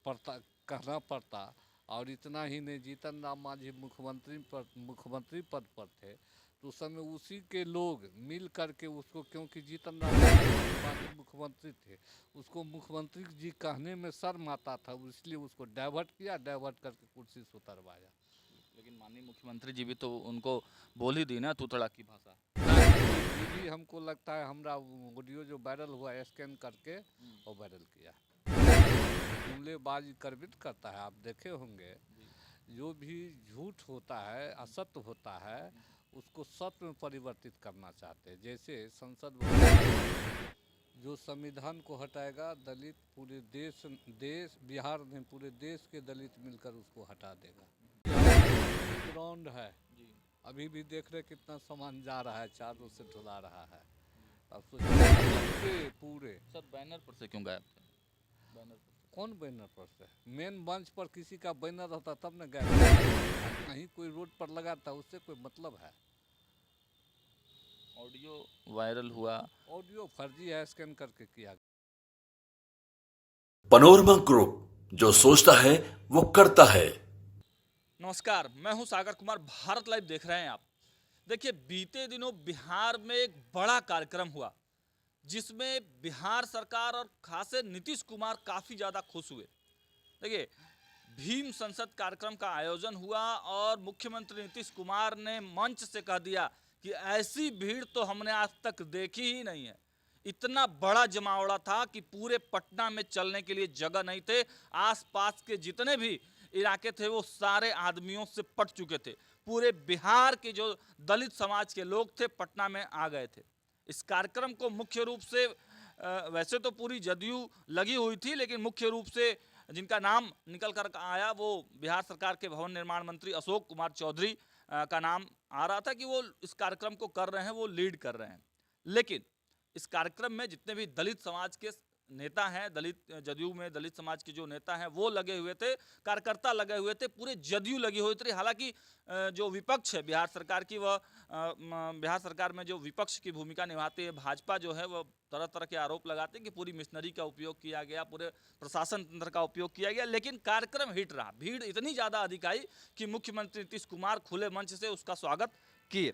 कहना पड़ता। और इतना ही नहीं, जीतन राम मांझी मुख्यमंत्री पद पर थे तो उस समय उसी के लोग मिल करके उसको, क्योंकि जीतन राम मांझी मुख्यमंत्री थे, उसको मुख्यमंत्री जी कहने में शर्म आता था, इसलिए उसको डाइवर्ट किया, डाइवर्ट करके कुर्सी से उतरवाया। लेकिन माननीय मुख्यमंत्री जी भी तो उनको बोल ही दी ना तूतड़ा की भाषा। ये भी हमको लगता है, हमारा वीडियो जो वायरल हुआ स्कैन करके और वायरल किया, जुमलेबाजी करबित करता है। आप देखे होंगे, जो भी झूठ होता है, असत्य होता है, उसको सत्य में परिवर्तित करना चाहते हैं। जैसे संसद जो संविधान को हटाएगा, दलित पूरे देश बिहार में पूरे देश के दलित मिलकर उसको हटा देगा। ग्राउंड है, अभी भी देख रहे कितना सामान जा रहा है, चारों से ढुला रहा है। अब सोचिए पूरे सर बैनर पर से क्यों गायब थे? बैनर पर कौन बैनर पर से? मेन मंच पर किसी का बैनर होता तब न गए, कहीं कोई रोड पर लगा था, उससे कोई मतलब है? ऑडियो वायरल हुआ। ऑडियो फर्जी है, स्कैन करके किया। पनोरमा ग्रुप, जो सोचता है वो करता है। नमस्कार, मैं हूं सागर कुमार, भारत लाइव देख रहे हैं आप। देखिए, बीते दिनों बिहार में एक बड़ा कार्यक्रम हुआ जिसमें बिहार सरकार और खासे नीतीश कुमार काफ़ी ज़्यादा खुश हुए। देखिए, भीम संसद कार्यक्रम का आयोजन हुआ और मुख्यमंत्री नीतीश कुमार ने मंच से कह दिया कि ऐसी भीड़ तो हमने आज तक देखी ही नहीं है। इतना बड़ा जमावड़ा था कि पूरे पटना में चलने के लिए जगह नहीं थे। आसपास के जितने भी इलाके थे वो सारे आदमियों से पट चुके थे। पूरे बिहार के जो दलित समाज के लोग थे पटना में आ गए थे। इस कार्यक्रम को मुख्य रूप से वैसे तो पूरी जदयू लगी हुई थी, लेकिन मुख्य रूप से जिनका नाम निकल कर आया वो बिहार सरकार के भवन निर्माण मंत्री अशोक कुमार चौधरी का नाम आ रहा था कि वो इस कार्यक्रम को कर रहे हैं, वो लीड कर रहे हैं। लेकिन इस कार्यक्रम में जितने भी दलित समाज के नेता हैं, दलित जदयू में दलित समाज के जो नेता हैं वो लगे हुए थे, कार्यकर्ता लगे हुए थे, पूरे जदयू लगी हुई थी। हालांकि जो विपक्ष है बिहार सरकार की, वह बिहार सरकार में जो विपक्ष की भूमिका निभाती है भाजपा जो है, वह तरह तरह के आरोप लगाते हैं कि पूरी मिशनरी का उपयोग किया गया, पूरे प्रशासन तंत्र का उपयोग किया गया। लेकिन कार्यक्रम हिट रहा, भीड़ इतनी ज़्यादा अधिक आई कि मुख्यमंत्री नीतीश कुमार खुले मंच से उसका स्वागत किए।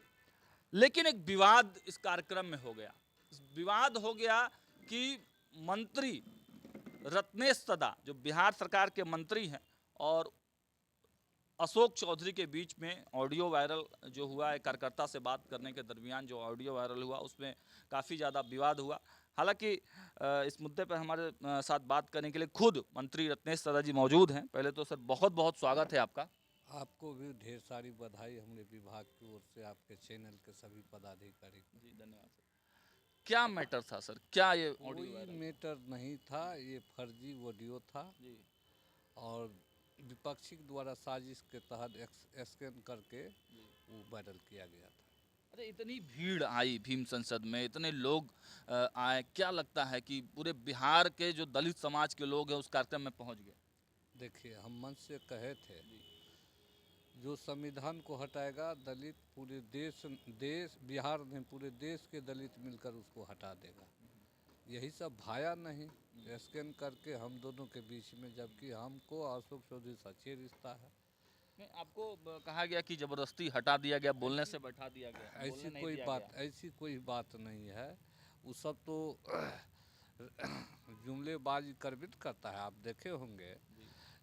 लेकिन एक विवाद इस कार्यक्रम में हो गया। विवाद हो गया कि मंत्री रत्नेश सदा, जो बिहार सरकार के मंत्री हैं, और अशोक चौधरी के बीच में ऑडियो वायरल जो हुआ है, कार्यकर्ता से बात करने के दरमियान जो ऑडियो वायरल हुआ उसमें काफ़ी ज़्यादा विवाद हुआ। हालांकि इस मुद्दे पर हमारे साथ बात करने के लिए खुद मंत्री रत्नेश सदा जी मौजूद हैं। पहले तो सर बहुत बहुत स्वागत है आपका। आपको भी ढेर सारी बधाई हमारे विभाग की ओर से, आपके चैनल के सभी पदाधिकारी जी धन्यवाद सर। क्या मैटर था सर, क्या ये ऑडियो कोई वायरल? मैटर नहीं था, ये फर्जी ऑडियो था जी और विपक्षी द्वारा साजिश के तहत स्कैन करके वो वायरल किया गया था। अरे इतनी भीड़ आई भीम संसद में, इतने लोग आए, क्या लगता है कि पूरे बिहार के जो दलित समाज के लोग हैं उस कार्यक्रम में पहुंच गए? देखिए, हम मंच से कहे थे, जो संविधान को हटाएगा, दलित पूरे देश बिहार में पूरे देश के दलित मिलकर उसको हटा देगा। यही सब भाया नहीं, स्कैन करके हम दोनों के बीच में, जबकि हमको अशोक चौधरी से अच्छे रिश्ता है। नहीं, आपको कहा गया कि जबरदस्ती हटा दिया गया, बोलने से बैठा दिया गया, बोलने नहीं दिया गया। ऐसी कोई बात नहीं है। वो सब तो जुमलेबाजी करबित करता है। आप देखे होंगे,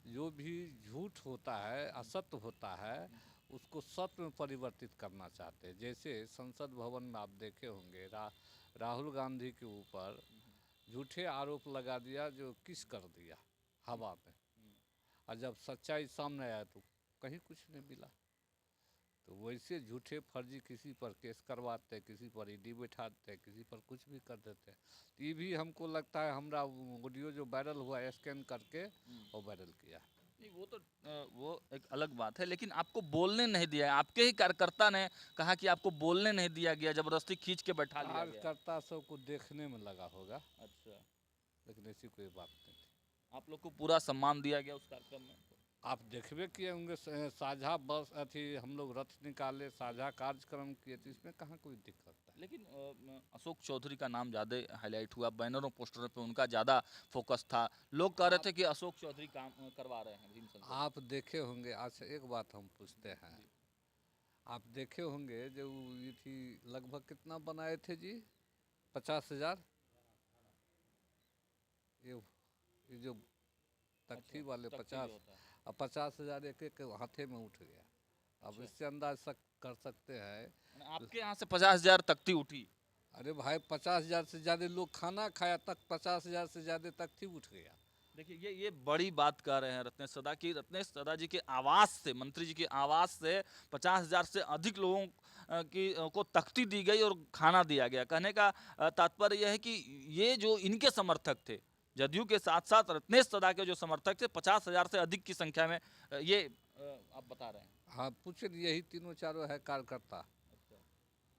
जो भी झूठ होता है, असत्य होता है, उसको सत्य में परिवर्तित करना चाहते हैं। जैसे संसद भवन में आप देखे होंगे, राहुल गांधी के ऊपर झूठे आरोप लगा दिया, जो किस कर दिया हवा में, और जब सच्चाई सामने आया तो कहीं कुछ नहीं मिला। तो वैसे झूठे फर्जी किसी पर केस करवाते, किसी पर ईडी बैठाते, किसी पर कुछ भी कर देते। तो ये भी हमको लगता है, हमारा वीडियो जो वायरल हुआ स्कैन करके और वायरल किया। नहीं, वो तो वो एक अलग बात है, लेकिन आपको बोलने नहीं दिया। आपके ही कार्यकर्ता ने कहा कि आपको बोलने नहीं दिया गया, जबरदस्ती खींच के बैठा लिया गया। कार्यकर्ता सबको देखने में लगा होगा, अच्छा, लेकिन ऐसी कोई बात नहीं थी। आप लोग को पूरा सम्मान दिया गया उस कार्यक्रम में? आप देखबे किए होंगे साझा बस अथी हम लोग रथ निकाले, साझा कार्यक्रम किए, तो इसमें कहाँ कोई दिक्कत है। लेकिन अशोक चौधरी का नाम ज़्यादा हाईलाइट हुआ, बैनरों पोस्टरों पे उनका ज़्यादा फोकस था। लोग कह रहे थे कि अशोक चौधरी काम करवा रहे हैं भीम संसद। आप देखे होंगे, आज से एक बात हम पूछते हैं, आप देखे होंगे जो ये थी लगभग कितना बनाए थे जी, 50,000, ये जो तख्ती वाले तख्ती 50, जो होता है। अब 50,000 एक एक हाथे में उठ गया। अब इससे अंदाज कर सकते हैं। आपके यहाँ से 50,000 तख्ती उठी। अरे भाई 50,000 से ज़्यादा लोग खाना खाया, तक 50,000 से ज़्यादा तख्ती उठ गया। देखिए ये बड़ी बात कह रहे हैं रत्नेश सदा की। रत्नेश सदा जी के आवास से, मंत्री जी के आवास से 50,000 से अधिक लोगों को तख्ती दी गई और खाना दिया गया। कहने का तात्पर्य यह है कि ये जो इनके समर्थक थे, जदयू के साथ साथ रत्नेश सदा के जो समर्थक थे, 50,000 से अधिक की संख्या में ये आप बता रहे हैं। हाँ पूछे, यही तीनों चारों है कार्यकर्ता,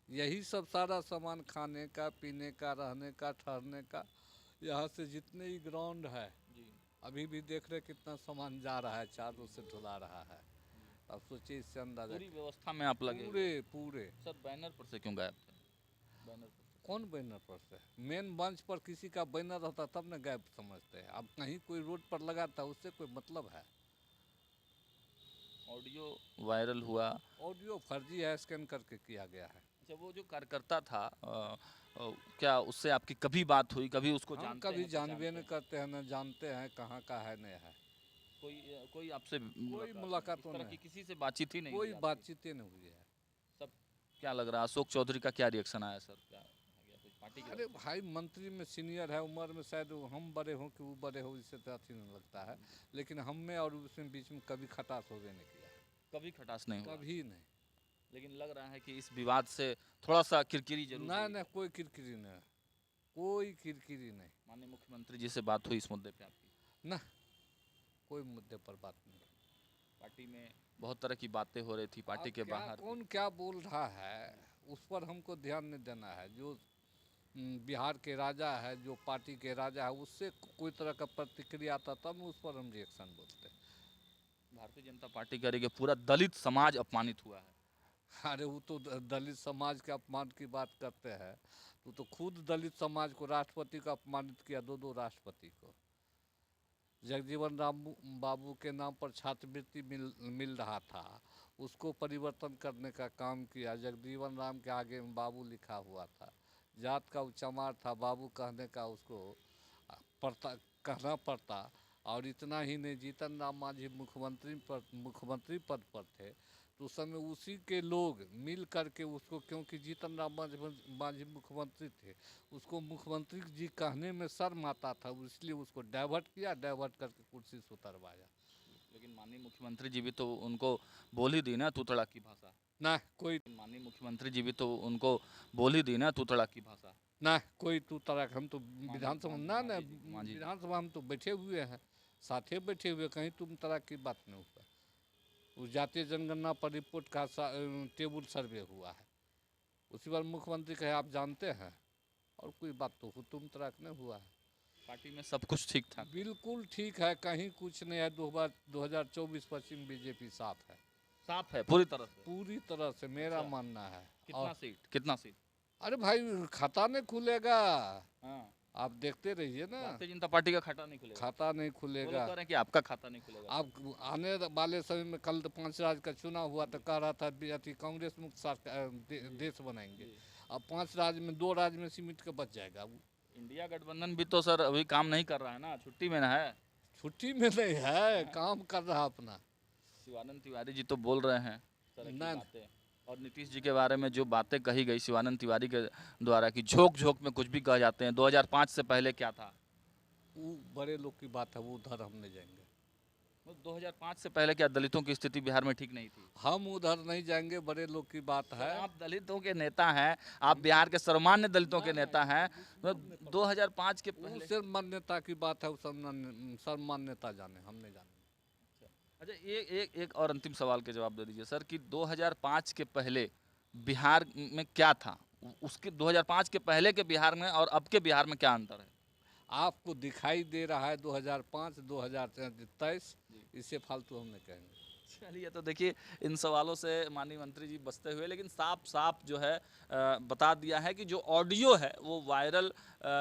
यही सब सारा सामान खाने का, पीने का, रहने का, ठहरने का, यहाँ से जितने ही ग्राउंड है अभी भी देख रहे कितना सामान जा रहा है, चारों से ढुला रहा है। अब सोचिए, इससे अंदाजा पूरी व्यवस्था में आप लगे। पूरे सर बैनर पर से क्यों गायब थे? बैनर पर से। कौन बैनर पर से? मेन मंच पर किसी का बैनर रहता तब न गायब समझते हैं। अब कहीं कोई रोड पर लगा था, उससे कोई मतलब है? ऑडियो वायरल हुआ। ऑडियो फर्जी है, स्कैन करके किया गया है। अच्छा, वो जो कार्यकर्ता था क्या उससे आपकी कभी बात हुई? कभी उसको हम जानते कभी हैं, जानबे पहचानते न हैं? करते हैं, न जानते हैं कहाँ का है नहीं है। कोई आपसे मुलाकात इस तरह नहीं की है। किसी से बातचीत ही नहीं कोई हुई आपकी? बातचीत ही नहीं हुई है। सब क्या लग रहा है, अशोक चौधरी का क्या रिएक्शन आया सर? क्या आ गया कुछ पार्टी की अरे तरफ भाई मंत्री में सीनियर है, उम्र में शायद हम बड़े हों कि वो बड़े हो, इससे तो अच्छी नहीं लगता है। लेकिन हम में और उसमें बीच में कभी खटास हो नहीं किया, से? कभी खटास नहीं हुआ? कभी नहीं। लेकिन लग रहा है कि इस विवाद से थोड़ा सा किरकिरी जरूर ना हुई। ना, कोई किरकिरी नहीं, कोई किरकिरी नहीं। माननीय मुख्यमंत्री जी से बात हुई इस मुद्दे पे आपकी? ना, कोई मुद्दे पर बात नहीं। पार्टी में बहुत तरह की बातें हो रही थी, पार्टी अब के क्या, बाहर भी। कौन क्या बोल रहा है उस पर हमको ध्यान नहीं देना है। जो बिहार के राजा है, जो पार्टी के राजा है, उससे कोई तरह का प्रतिक्रिया आता तब उस पर हम रिएक्शन बोलते हैं। भारतीय जनता पार्टी कह रही है कि पूरा दलित समाज अपमानित हुआ है। अरे वो तो दलित समाज के अपमान की बात करते हैं, तो खुद दलित समाज को, राष्ट्रपति को अपमानित किया, दो राष्ट्रपति को। जगजीवन राम बाबू के नाम पर छात्रवृत्ति मिल रहा था, उसको परिवर्तन करने का काम किया। जगजीवन राम के आगे में बाबू लिखा हुआ था, जात का उचमार था, बाबू कहने का उसको कहना पड़ता। और इतना ही नहीं, जीतन राम मांझी मुख्यमंत्री पद पर थे, तो उस समय उसी के लोग मिल करके उसको, क्योंकि जीतन राम मांझी मुख्यमंत्री थे, उसको मुख्यमंत्री जी कहने में शर्म आता था, इसलिए उसको डाइवर्ट किया, डाइवर्ट करके कुर्सी से उतरवाया। लेकिन माननीय मुख्यमंत्री जी भी तो उनको बोल ही दी ना तूतड़ा की भाषा। ना कोई, माननीय मुख्यमंत्री जी भी तो उनको बोल ही दी ना तूतड़ा की भाषा। ना कोई तू तरह, हम तो विधानसभा ना ना मांझी। विधानसभा हम तो बैठे हुए हैं, साथे बैठे हुए, कहीं तुम तरह की बात नहीं हुआ। उस जातीय जनगणना पर रिपोर्ट का टेबल सर्वे हुआ है, उसी बार मुख्यमंत्री कहे आप जानते हैं, और कोई बात तो तुम तरह नहीं हुआ है। पार्टी में सब कुछ ठीक ठाक? बिल्कुल ठीक है, कहीं कुछ नहीं है। 2024 पश्चिम बीजेपी साफ है, साफ है पूरी तरह से? पूरी तरह से मेरा अच्छा। मानना है। कितना सीट? कितना सीट? अरे भाई खाता नहीं खुलेगा, हाँ। आप देखते रहिए ना, भारतीय जनता पार्टी का खाता नहीं खुलेगा? खाता नहीं वो लोग खुलेगा। कह रहे हैं कि आपका खाता नहीं खुलेगा। आप आने वाले समय में, कल 5 राज्य का चुनाव हुआ तो कह रहा था अति कांग्रेस मुक्त देश बनाएंगे। अब 5 राज्य में 2 राज्य में सीमित के बच जाएगा। इंडिया गठबंधन भी तो सर अभी काम नहीं कर रहा है ना, छुट्टी में ना है। छुट्टी में नहीं है, काम कर रहा अपना। शिवानंद तिवारी जी तो बोल रहे हैं इस तरह की ना। बातें, और नीतीश जी के बारे में जो बातें कही गई शिवानंद तिवारी के द्वारा कि झोंक झोंक में कुछ भी कह जाते हैं। 2005 से पहले क्या था? वो बड़े लोग की बात है, वो उधर हम नहीं जाएंगे। 2005 से पहले क्या दलितों की स्थिति बिहार में ठीक नहीं थी? हम उधर नहीं जाएंगे, बड़े लोग की बात है। आप दलितों के नेता हैं, आप बिहार के सर्वमान्य दलितों के नेता हैं, तो 2005 के वो पहले। सिर्फ मान्यता की बात है, वो सम्मान्यता जाने, हम नहीं जाने। अच्छा, एक और अंतिम सवाल के जवाब दे दीजिए सर कि 2005 के पहले बिहार में क्या था? उसके 2005 के पहले के बिहार में और अब के बिहार में क्या अंतर है? आपको दिखाई दे रहा है 2005 2023 इससे फालतू हम नहीं कहेंगे। चलिए, तो देखिए इन सवालों से माननीय मंत्री जी बचते हुए, लेकिन साफ साफ जो है बता दिया है कि जो ऑडियो है वो वायरल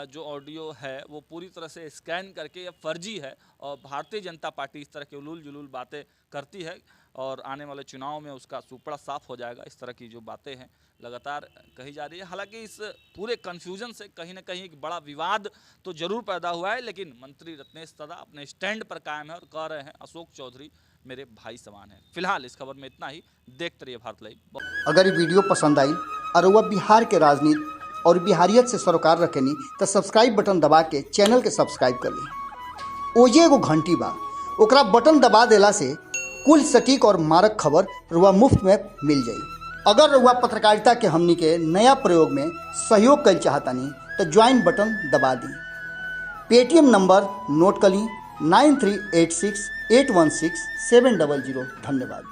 जो ऑडियो है वो पूरी तरह से स्कैन करके ये फर्जी है और भारतीय जनता पार्टी इस तरह के उलूल जुलूल बातें करती है और आने वाले चुनाव में उसका सुपड़ा साफ हो जाएगा। इस तरह की जो बातें हैं लगातार कही जा रही है। हालांकि इस पूरे कन्फ्यूजन से कहीं ना कहीं एक बड़ा विवाद तो जरूर पैदा हुआ है, लेकिन मंत्री रत्नेश तदा अपने स्टैंड पर कायम है और कह रहे हैं अशोक चौधरी मेरे भाई समान है। फिलहाल इस खबर में इतना ही। देखते रहिए भारत लाइव। अगर ये वीडियो पसंद आई और वह बिहार के राजनीति और बिहारियत से सरोकार रखेनी तो सब्सक्राइब बटन दबा के चैनल के सब्सक्राइब कर ली। ओजे एगो घंटी बा, ओकरा बटन दबा देला से कुल सटीक और मारक खबर रुआ मुफ्त में मिल जाई। अगर रुआ पत्रकारिता के हमनी के नया प्रयोग में सहयोग कर चाहतानी तो ज्वाइन बटन दबा दी। पेटीएम नंबर नोट कर ली 9386816700। धन्यवाद।